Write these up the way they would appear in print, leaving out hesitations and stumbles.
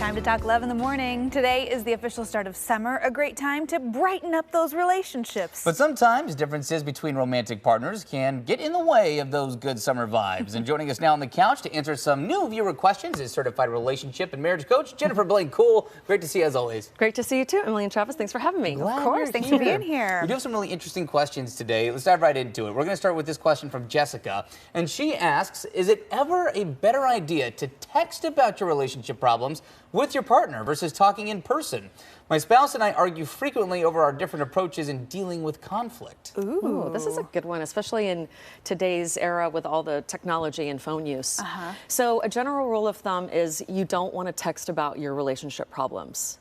Time to talk love in the morning. Today is the official start of summer, a great time to brighten up those relationships. But sometimes differences between romantic partners can get in the way of those good summer vibes. And joining us now on the couch to answer some new viewer questions is certified relationship and marriage coach Jennifer Blaine Cool. Great to see you as always. Great to see you too, Emily and Travis. Thanks for having me. Glad of course, thanks for being here. We do have some really interesting questions today. Let's dive right into it. We're going to start with this question from Jessica. And she asks, is it ever a better idea to text about your relationship problems with your partner versus talking in person? My spouse and I argue frequently over our different approaches in dealing with conflict. Ooh, this is a good one, especially in today's era with all the technology and phone use. So a general rule of thumb is you don't want to text about your relationship problems.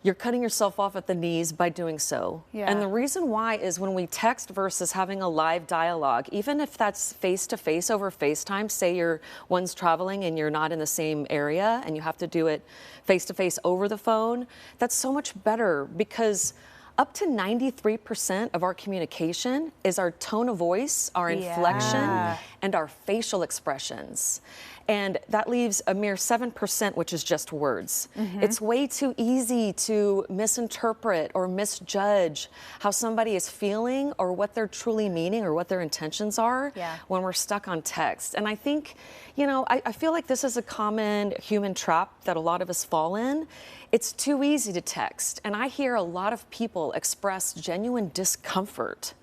You're cutting yourself off at the knees by doing so. Yeah. And the reason why is when we text versus having a live dialogue, even if that's face-to-face over FaceTime, say one's traveling and you're not in the same area and you have to do it face-to-face over the phone, that's so much better because up to 93% of our communication is our tone of voice, our inflection, and our facial expressions. And that leaves a mere 7%, which is just words. It's way too easy to misinterpret or misjudge how somebody is feeling or what they're truly meaning or what their intentions are when we're stuck on text. And I think, you know, I feel like this is a common human trap that a lot of us fall in. It's too easy to text. And I hear a lot of people express genuine discomfort,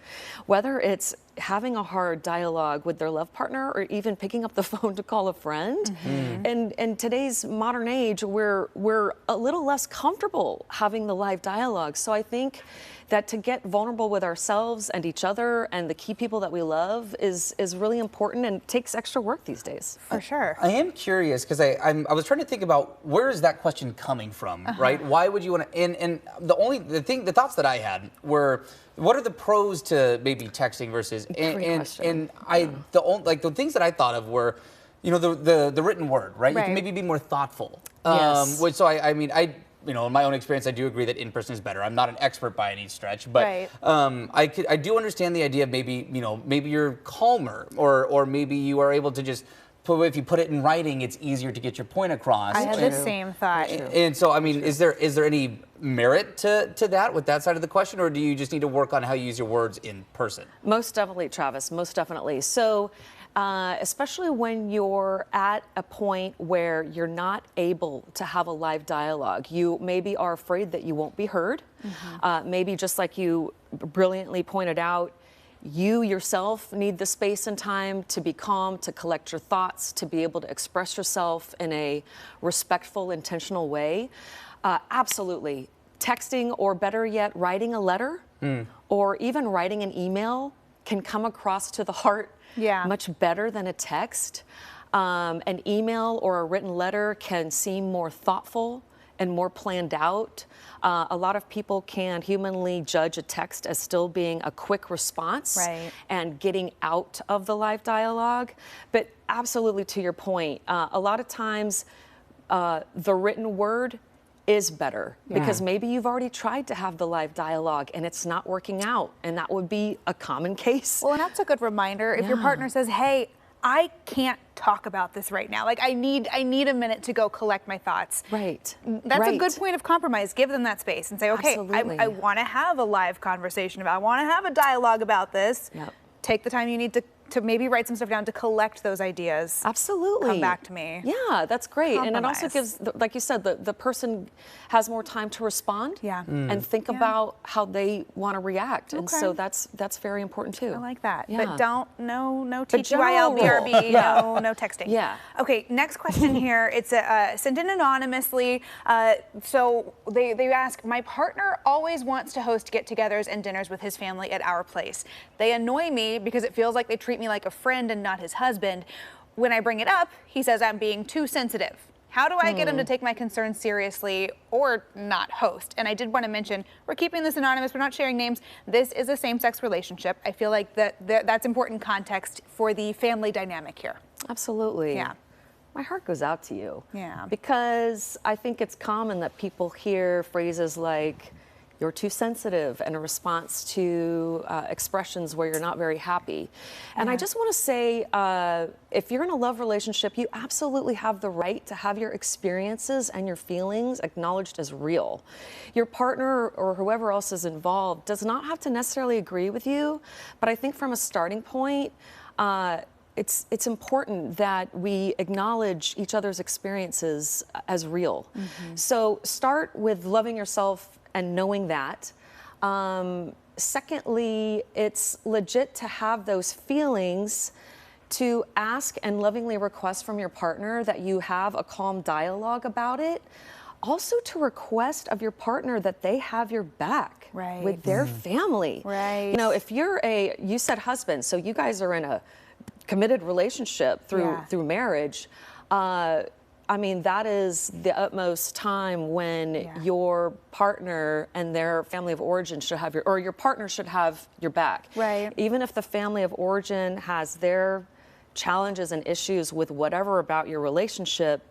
whether it's having a hard dialogue with their love partner or even picking up the phone to call a friend. And in today's modern age, we're a little less comfortable having the live dialogue. So I think that to get vulnerable with ourselves and each other and the key people that we love is really important and takes extra work these days. For sure. I am curious because I was trying to think about where is that question coming from, right? Why would you want to? And the thoughts that I had were, what are the pros to maybe texting versus the things that I thought of were, you know, the written word, right? You can maybe be more thoughtful. So you know, in my own experience, I do agree that in person is better. I'm not an expert by any stretch, but I do understand the idea of maybe, you know, maybe you're calmer or maybe you are able to just. If you put it in writing, it's easier to get your point across. I had the same thought. And so, I mean, is there any merit to that with that side of the question, or do you just need to work on how you use your words in person? Most definitely, Travis, most definitely. So, especially when you're at a point where you're not able to have a live dialogue, you maybe are afraid that you won't be heard. Maybe just like you brilliantly pointed out, you yourself need the space and time to be calm, to collect your thoughts, to be able to express yourself in a respectful, intentional way. Absolutely. Texting, or better yet, writing a letter or even writing an email can come across to the heart much better than a text. An email or a written letter can seem more thoughtful and more planned out. A lot of people can humanly judge a text as still being a quick response and getting out of the live dialogue. But absolutely, to your point, a lot of times the written word is better because maybe you've already tried to have the live dialogue and it's not working out, and that would be a common case. Well, and that's a good reminder. If your partner says, hey, I can't talk about this right now. Like I need a minute to go collect my thoughts. That's a good point of compromise. Give them that space and say, okay, I want to have a live conversation about, I want to have a dialogue about this. Take the time you need to maybe write some stuff down to collect those ideas. Absolutely. Come back to me. Yeah, that's great. And it also gives, like you said, the person has more time to respond and think about how they want to react. And so that's very important too. I like that. But no TTYL, BRB, no texting. Okay, next question here. It's sent in anonymously. So they ask, my partner always wants to host get-togethers and dinners with his family at our place. They annoy me because it feels like they treat me like a friend and not his husband. When I bring it up, he says I'm being too sensitive. How do I get him to take my concerns seriously or not host? And I did want to mention, we're keeping this anonymous, we're not sharing names. This is a same-sex relationship. I feel like that's important context for the family dynamic here. Absolutely. Yeah. My heart goes out to you. Because I think it's common that people hear phrases like, you're too sensitive, and a response to expressions where you're not very happy. And I just want to say, if you're in a love relationship, you absolutely have the right to have your experiences and your feelings acknowledged as real. Your partner or whoever else is involved does not have to necessarily agree with you, but I think from a starting point, it's important that we acknowledge each other's experiences as real. So start with loving yourself and knowing that. Secondly, it's legit to have those feelings, to ask and lovingly request from your partner that you have a calm dialogue about it. Also to request of your partner that they have your back with their family. You know, if you're you said husband, so you guys are in a committed relationship through marriage. I mean, that is the utmost time when your partner and their family of origin should have your partner should have your back. Even if the family of origin has their challenges and issues with whatever about your relationship,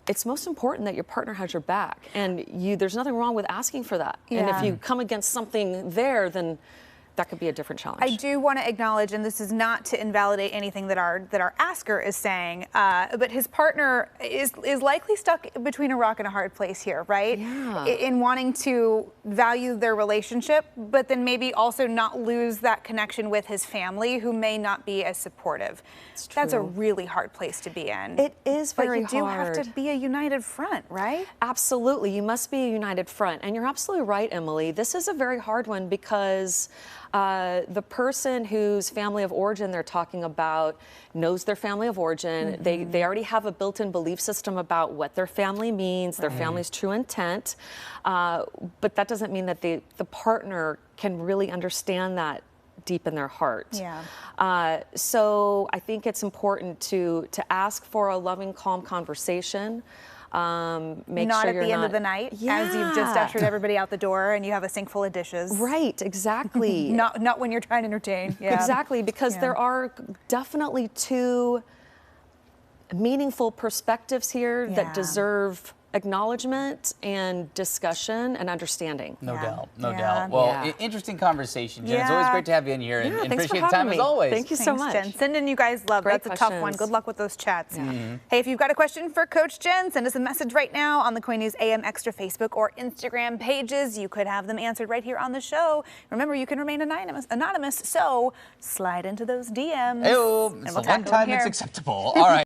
it's most important that your partner has your back. And there's nothing wrong with asking for that. And if you come against something there, then that could be a different challenge. I do want to acknowledge, and this is not to invalidate anything that our asker is saying, but his partner is likely stuck between a rock and a hard place here, right? In wanting to value their relationship, but then maybe also not lose that connection with his family, who may not be as supportive. That's a really hard place to be in. It is very hard. But you do have to be a united front, right? Absolutely. You must be a united front. And you're absolutely right, Emily. This is a very hard one because the person whose family of origin they're talking about knows their family of origin. They already have a built-in belief system about what their family means, their family's true intent. But that doesn't mean that the partner can really understand that deep in their heart. So I think it's important to ask for a loving, calm conversation. Make not sure at the end of the night, as you've just ushered everybody out the door and you have a sink full of dishes. Right, exactly. not when you're trying to entertain. Exactly, because there are definitely two meaningful perspectives here that deserve acknowledgement and discussion and understanding. No doubt. Well, interesting conversation, Jen. It's always great to have you in here, and appreciate the time as always. Thank you so much. Jen. Send in you guys love. Great That's a tough one. Good luck with those chats. Yeah. Hey, if you've got a question for Coach Jen, send us a message right now on the KOIN News AM Extra Facebook or Instagram pages. You could have them answered right here on the show. Remember, you can remain anonymous, so slide into those DMs. Hey-oh, it's the one time it's acceptable. All right.